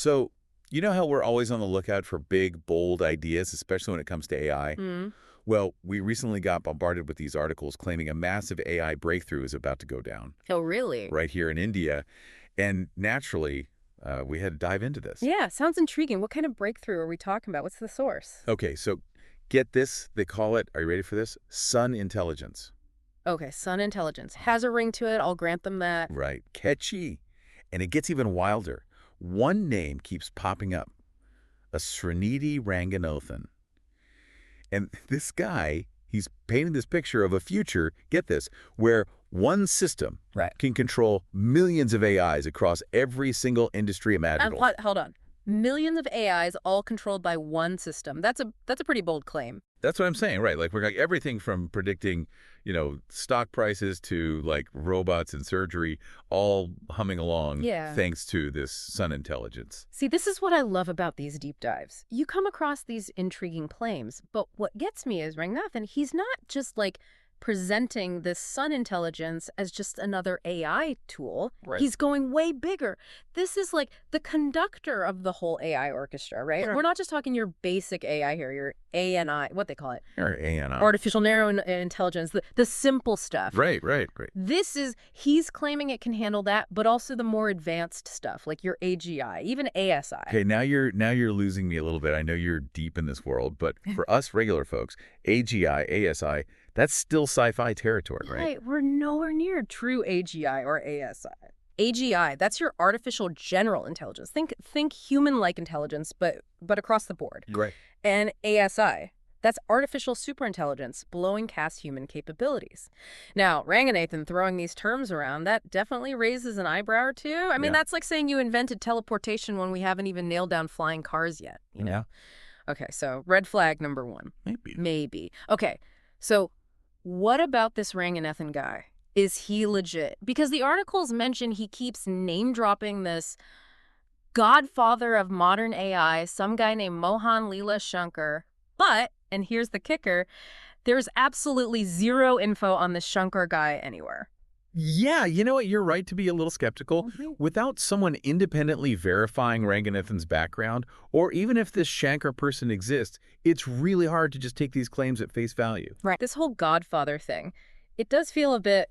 So, you know how we're always on the lookout for big, bold ideas, especially when it comes to AI? Mm. Well, we recently got bombarded with these articles claiming a massive AI breakthrough is about to go down Oh, really? right here in India. And naturally, we had to dive into this. Yeah, sounds intriguing. What kind of breakthrough are we talking about? What's the source? Okay, so get this. They call it, are you ready for this? Sun intelligence. Okay, sun intelligence. Has a ring to it. I'll grant them that. Right. Catchy. And it gets even wilder. One name keeps popping up. A Srinidhi Ranganathan. And this guy, he's painting this picture of a future, get this, where one system Right. can control millions of AIs across every single industry imaginable. Hold on. Millions of AIs all controlled by one system. That's a pretty bold claim. That's what I'm saying, right? Like, we're got everything from predicting, stock prices to, like, robots and surgery all humming along Yeah. thanks to this sun intelligence. See, this is what I love about these deep dives. You come across these intriguing claims, but what gets me is Ranganathan, he's not just like presenting this sun intelligence as just another AI tool. Right. He's going way bigger. This is like the conductor of the whole AI orchestra, right? Sure. We're not just talking your basic AI here, your ANI, what they call it, Or ANI. artificial narrow intelligence, the simple stuff. Right. He's claiming it can handle that, but also the more advanced stuff, like your AGI, even ASI. Okay, now you're losing me a little bit. I know you're deep in this world, but for us regular folks, AGI, ASI, that's still sci-fi territory, right? Right, we're nowhere near true AGI or ASI. AGI, that's your artificial general intelligence. Think human-like intelligence, but across the board. Right. And ASI, that's artificial superintelligence, blowing past human capabilities. Now, Ranganathan throwing these terms around, that definitely raises an eyebrow or two. I mean, Yeah. that's like saying you invented teleportation when we haven't even nailed down flying cars yet, you know? Okay, so red flag number one. Maybe. Okay, so what about this Ranganathan guy? Is he legit? Because the articles mention he keeps name-dropping this godfather of modern AI, some guy named Mohan Leela Shankar. But, and here's the kicker, there's absolutely zero info on this Shankar guy anywhere. Yeah, you know what? You're right to be a little skeptical. Without someone independently verifying Ranganathan's background, or even if this Shankar person exists, it's really hard to just take these claims at face value. Right. This whole godfather thing, it does feel a bit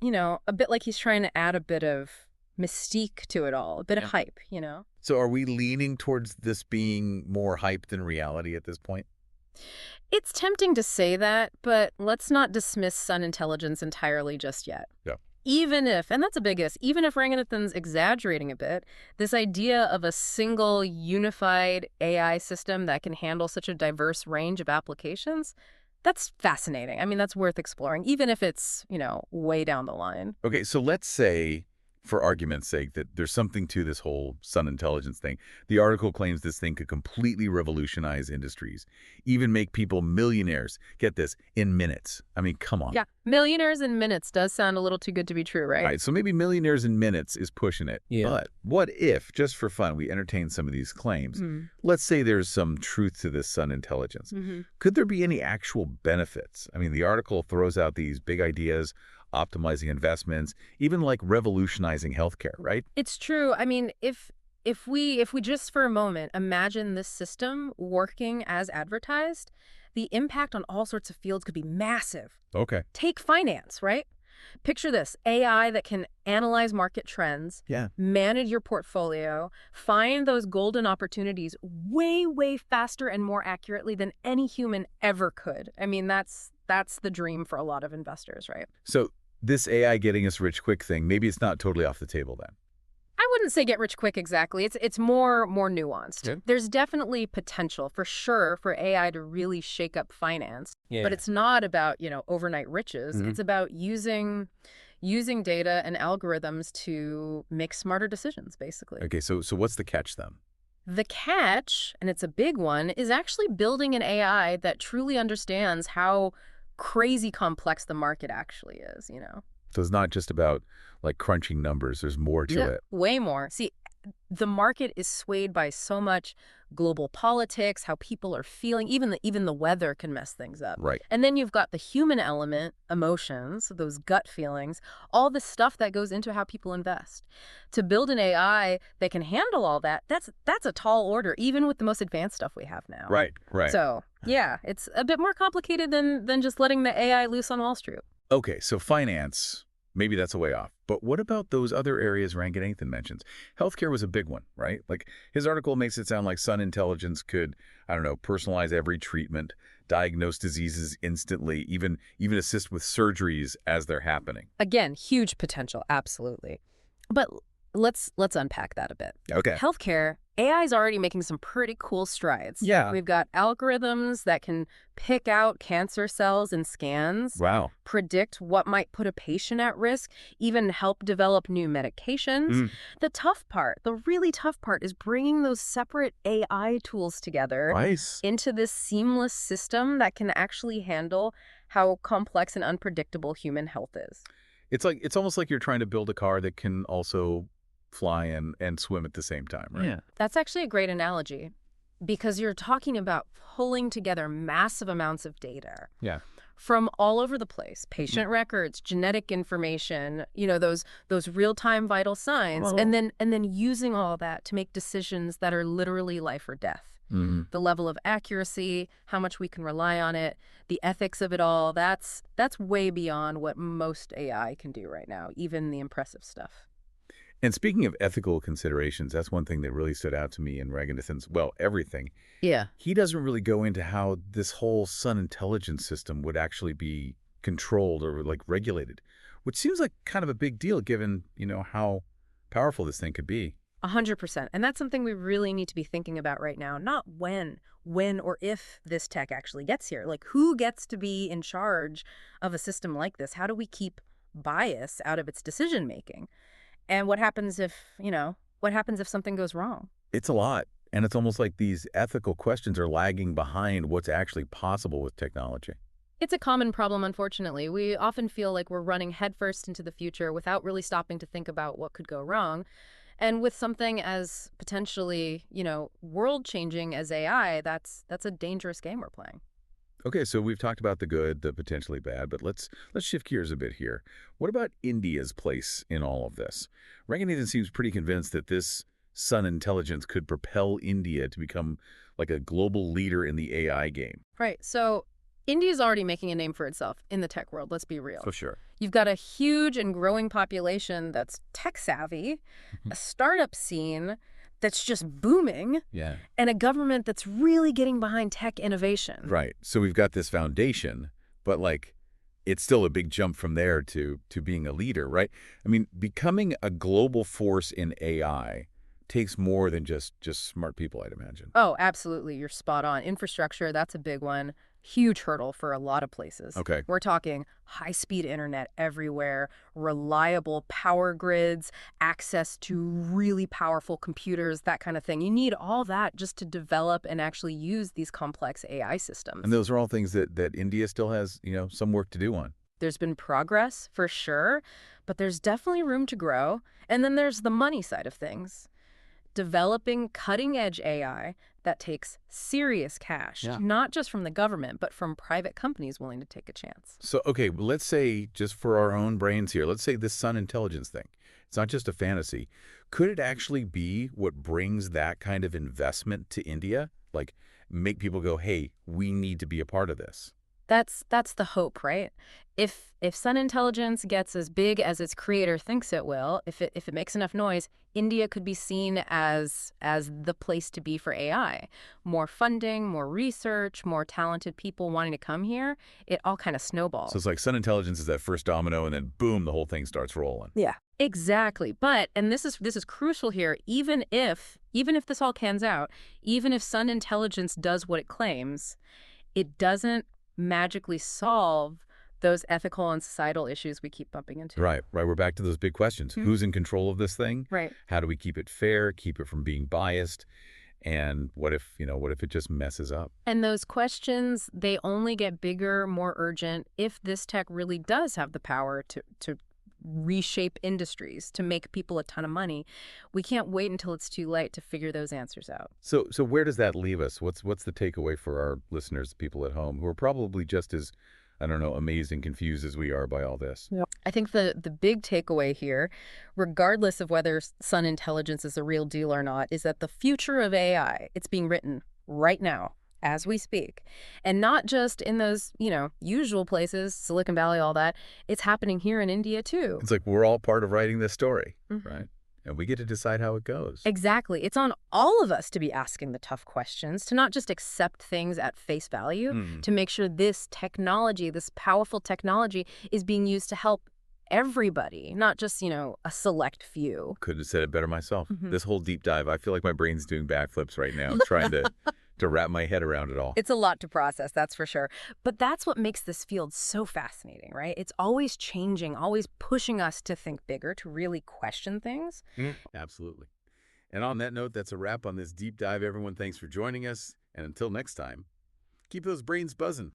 like he's trying to add a bit of mystique to it all, a bit of hype, So are we leaning towards this being more hype than reality at this point? It's tempting to say that, but let's not dismiss sun intelligence entirely just yet. Yeah. Even if, and that's a big if, even if Ranganathan's exaggerating a bit, this idea of a single unified AI system that can handle such a diverse range of applications, that's fascinating. I mean, that's worth exploring, even if it's, way down the line. Okay, so let's say, for argument's sake, that there's something to this whole sun intelligence thing. The article claims this thing could completely revolutionize industries, even make people millionaires, get this, in minutes. I mean, come on. Yeah, millionaires in minutes does sound a little too good to be true, right? Right, so maybe millionaires in minutes is pushing it. Yeah. But what if, just for fun, we entertain some of these claims? Let's say there's some truth to this sun intelligence. Could there be any actual benefits? I mean, the article throws out these big ideas, optimizing investments, even like revolutionizing healthcare, right? It's true. I mean, if we just for a moment imagine this system working as advertised, the impact on all sorts of fields could be massive. Okay. Take finance, right? Picture this, AI that can analyze market trends, manage your portfolio, find those golden opportunities way, way faster and more accurately than any human ever could. I mean, that's the dream for a lot of investors, right? So this AI getting us rich quick thing, maybe it's not totally off the table then. I wouldn't say get rich quick exactly. It's more nuanced. Yeah. There's definitely potential for sure for AI to really shake up finance. Yeah. But it's not about, overnight riches. Mhm. It's about using data and algorithms to make smarter decisions, basically. Okay, so what's the catch then? The catch, and it's a big one, is actually building an AI that truly understands how crazy complex the market actually is, So it's not just about like crunching numbers, there's more to it. Way more. See, the market is swayed by so much global politics, how people are feeling, even the weather can mess things up. Right. And then you've got the human element, emotions, those gut feelings, all the stuff that goes into how people invest. To build an AI that can handle all that, that's a tall order, even with the most advanced stuff we have now. Right. So, yeah, it's a bit more complicated than just letting the AI loose on Wall Street. Okay, so finance, maybe that's a way off. But what about those other areas Ranganathan mentions? Healthcare was a big one, right? Like, his article makes it sound like Sun Intelligence could, I don't know, personalize every treatment, diagnose diseases instantly, even assist with surgeries as they're happening. Again, huge potential, absolutely. But let's unpack that a bit. Okay. Healthcare, AI is already making some pretty cool strides. Yeah. We've got algorithms that can pick out cancer cells in scans. Wow. Predict what might put a patient at risk, even help develop new medications. The tough part, the really tough part, is bringing those separate AI tools together into this seamless system that can actually handle how complex and unpredictable human health is. It's almost like you're trying to build a car that can also fly and swim at the same time, right? Yeah. That's actually a great analogy because you're talking about pulling together massive amounts of data. Yeah. From all over the place, patient records, genetic information, those real-time vital signs, and then using all that to make decisions that are literally life or death. The level of accuracy, how much we can rely on it, the ethics of it all, that's way beyond what most AI can do right now, even the impressive stuff. And speaking of ethical considerations, that's one thing that really stood out to me in Ranganathan's, everything. Yeah. He doesn't really go into how this whole Sun intelligence system would actually be controlled or regulated, which seems like kind of a big deal given, how powerful this thing could be. 100%. And that's something we really need to be thinking about right now. Not when or if this tech actually gets here. Like, who gets to be in charge of a system like this? How do we keep bias out of its decision making? And what happens if something goes wrong? It's a lot. And it's almost like these ethical questions are lagging behind what's actually possible with technology. It's a common problem, unfortunately. We often feel like we're running headfirst into the future without really stopping to think about what could go wrong. And with something as potentially, world-changing as AI, that's a dangerous game we're playing. Okay, so we've talked about the good, the potentially bad, but let's shift gears a bit here. What about India's place in all of this? Ranganathan seems pretty convinced that this Sun intelligence could propel India to become like a global leader in the AI game. Right. So India's already making a name for itself in the tech world, let's be real. For sure. You've got a huge and growing population that's tech-savvy, a startup scene that's just booming, and a government that's really getting behind tech innovation. Right. So we've got this foundation, but it's still a big jump from there to being a leader, right? I mean, becoming a global force in AI takes more than just smart people, I'd imagine. Oh, absolutely. You're spot on. Infrastructure, that's a big one. Huge hurdle for a lot of places. Okay. We're talking high-speed internet everywhere, reliable power grids, access to really powerful computers, that kind of thing. You need all that just to develop and actually use these complex AI systems. And those are all things that India still has, some work to do on. There's been progress, for sure, but there's definitely room to grow. And then there's the money side of things. Developing cutting-edge AI that takes serious cash, not just from the government, but from private companies willing to take a chance. So, okay, let's say, just for our own brains here, let's say this Sun intelligence thing, it's not just a fantasy. Could it actually be what brings that kind of investment to India? Like, make people go, hey, we need to be a part of this. That's the hope, right? If Sun Intelligence gets as big as its creator thinks it will, if it makes enough noise, India could be seen as the place to be for AI. More funding, more research, more talented people wanting to come here, it all kind of snowballs. So it's like Sun Intelligence is that first domino, and then boom, the whole thing starts rolling. Yeah, exactly. But, and this is crucial here, even if this all cans out, even if Sun Intelligence does what it claims, it doesn't magically solve those ethical and societal issues we keep bumping into. Right. We're back to those big questions. Who's in control of this thing? Right. How do we keep it fair, keep it from being biased? And what if it just messes up? And those questions, they only get bigger, more urgent if this tech really does have the power to reshape industries, to make people a ton of money. We can't wait until it's too late to figure those answers out. So where does that leave us? What's the takeaway for our listeners, people at home, who are probably just as, I don't know, amazed and confused as we are by all this? Yep. I think the big takeaway here, regardless of whether sun intelligence is a real deal or not, is that the future of AI, it's being written right now, as we speak. And not just in those, usual places, Silicon Valley, all that. It's happening here in India, too. It's like we're all part of writing this story, right? And we get to decide how it goes. Exactly. It's on all of us to be asking the tough questions, to not just accept things at face value, to make sure this technology, this powerful technology, is being used to help everybody, not just, a select few. Couldn't have said it better myself. This whole deep dive, I feel like my brain's doing backflips right now, trying to wrap my head around it all. It's a lot to process, that's for sure. But that's what makes this field so fascinating, right? It's always changing, always pushing us to think bigger, to really question things. Absolutely. And on that note, that's a wrap on this deep dive, everyone. Thanks for joining us. And until next time, keep those brains buzzing.